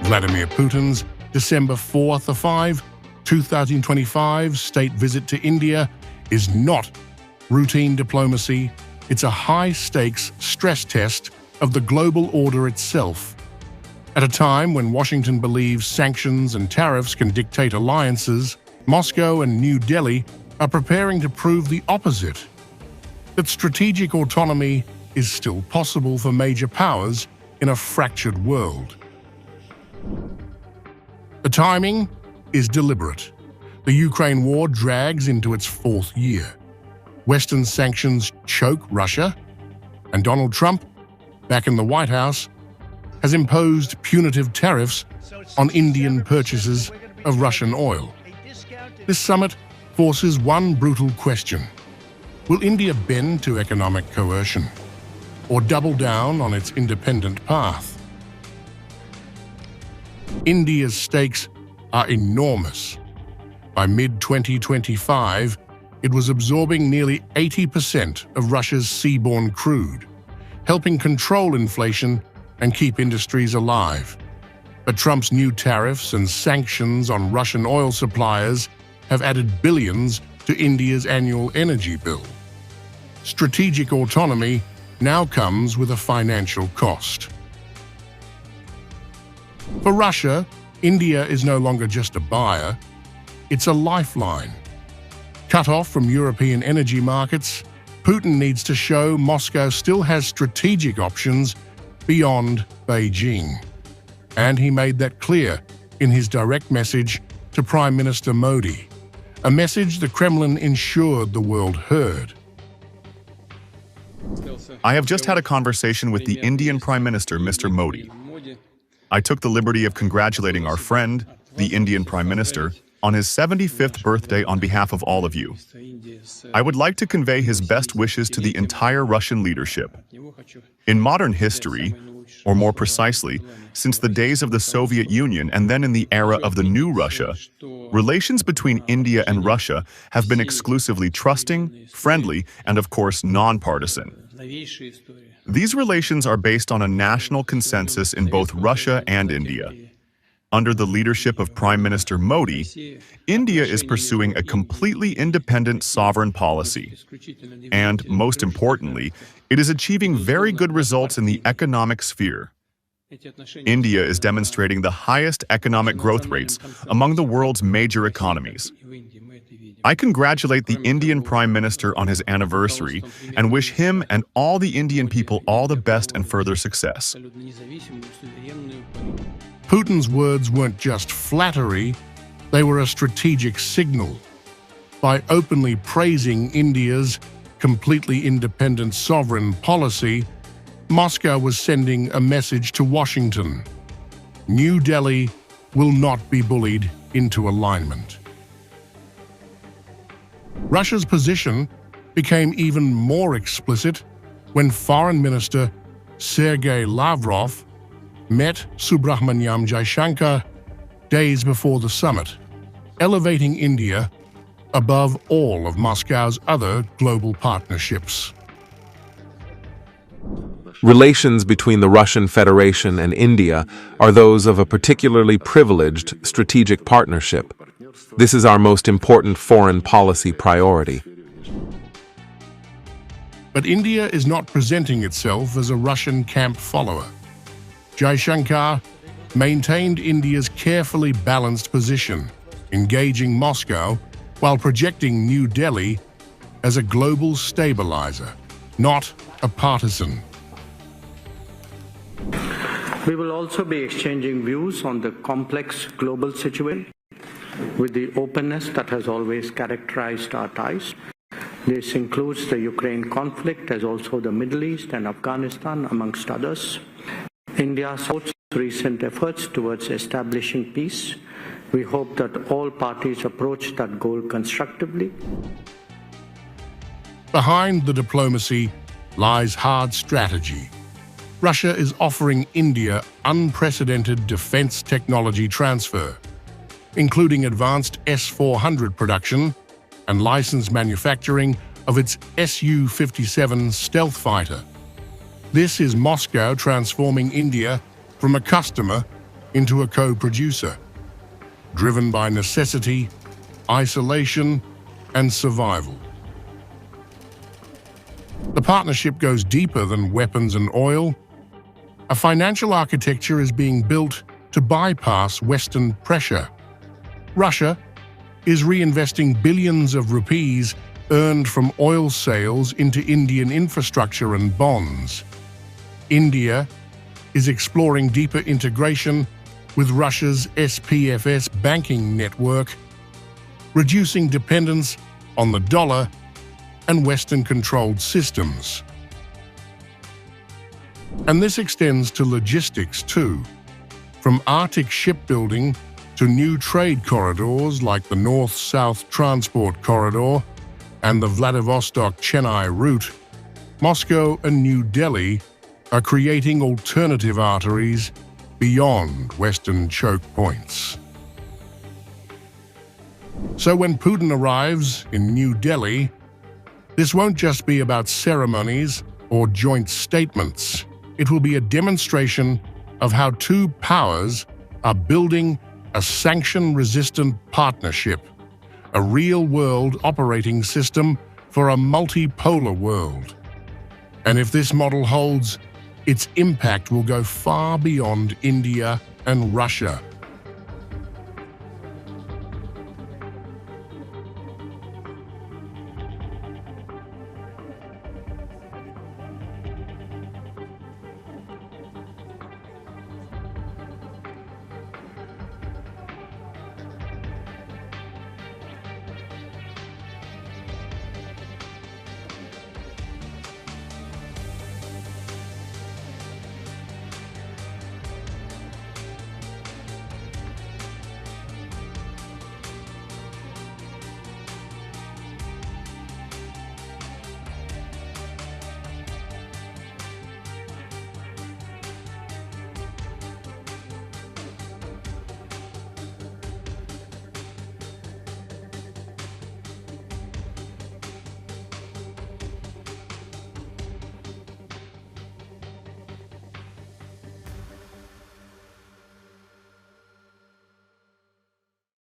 Vladimir Putin's December 4th, 2025 state visit to India is not routine diplomacy. It's a high-stakes stress test of the global order itself. At a time when Washington believes sanctions and tariffs can dictate alliances, Moscow and New Delhi are preparing to prove the opposite, that strategic autonomy is still possible for major powers in a fractured world. The timing is deliberate. The Ukraine war drags into its fourth year. Western sanctions choke Russia, and Donald Trump, back in the White House, has imposed punitive tariffs on Indian purchases of Russian oil. This summit forces one brutal question. Will India bend to economic coercion, or double down on its independent path? India's stakes are enormous. By mid-2025, it was absorbing nearly 80% of Russia's seaborne crude, helping control inflation and keep industries alive. But Trump's new tariffs and sanctions on Russian oil suppliers have added billions to India's annual energy bill. Strategic autonomy now comes with a financial cost. For Russia, India is no longer just a buyer, it's a lifeline. Cut off from European energy markets, Putin needs to show Moscow still has strategic options beyond Beijing. And he made that clear in his direct message to Prime Minister Modi, a message the Kremlin ensured the world heard. I have just had a conversation with the Indian Prime Minister, Mr. Modi. I took the liberty of congratulating our friend, the Indian Prime Minister, on his 75th birthday on behalf of all of you. I would like to convey his best wishes to the entire Russian leadership. In modern history, or more precisely, since the days of the Soviet Union and then in the era of the new Russia, relations between India and Russia have been exclusively trusting, friendly, and of course non-partisan. These relations are based on a national consensus in both Russia and India. Under the leadership of Prime Minister Modi, India is pursuing a completely independent sovereign policy. And, most importantly, it is achieving very good results in the economic sphere. India is demonstrating the highest economic growth rates among the world's major economies. I congratulate the Indian Prime Minister on his anniversary and wish him and all the Indian people all the best and further success. Putin's words weren't just flattery, they were a strategic signal. By openly praising India's completely independent sovereign policy, Moscow was sending a message to Washington. New Delhi will not be bullied into alignment. Russia's position became even more explicit when Foreign Minister Sergei Lavrov met Subrahmanyam Jaishankar days before the summit, elevating India above all of Moscow's other global partnerships. Relations between the Russian Federation and India are those of a particularly privileged strategic partnership. This is our most important foreign policy priority. But India is not presenting itself as a Russian camp follower. Jaishankar maintained India's carefully balanced position, engaging Moscow while projecting New Delhi as a global stabilizer, not a partisan. We will also be exchanging views on the complex global situation with the openness that has always characterized our ties. This includes the Ukraine conflict, as also the Middle East and Afghanistan, amongst others. India supports recent efforts towards establishing peace. We hope that all parties approach that goal constructively. Behind the diplomacy lies hard strategy. Russia is offering India unprecedented defense technology transfer, including advanced S-400 production and licensed manufacturing of its Su-57 stealth fighter. This is Moscow transforming India from a customer into a co-producer, driven by necessity, isolation, and survival. The partnership goes deeper than weapons and oil. A financial architecture is being built to bypass Western pressure. Russia is reinvesting billions of rupees earned from oil sales into Indian infrastructure and bonds. India is exploring deeper integration with Russia's SPFS banking network, reducing dependence on the dollar and Western-controlled systems. And this extends to logistics too, from Arctic shipbuilding to new trade corridors like the North-South Transport Corridor and the Vladivostok-Chennai route. Moscow and New Delhi are creating alternative arteries beyond Western choke points. So when Putin arrives in New Delhi, this won't just be about ceremonies or joint statements. It will be a demonstration of how two powers are building a sanction-resistant partnership, a real-world operating system for a multipolar world. And if this model holds, its impact will go far beyond India and Russia.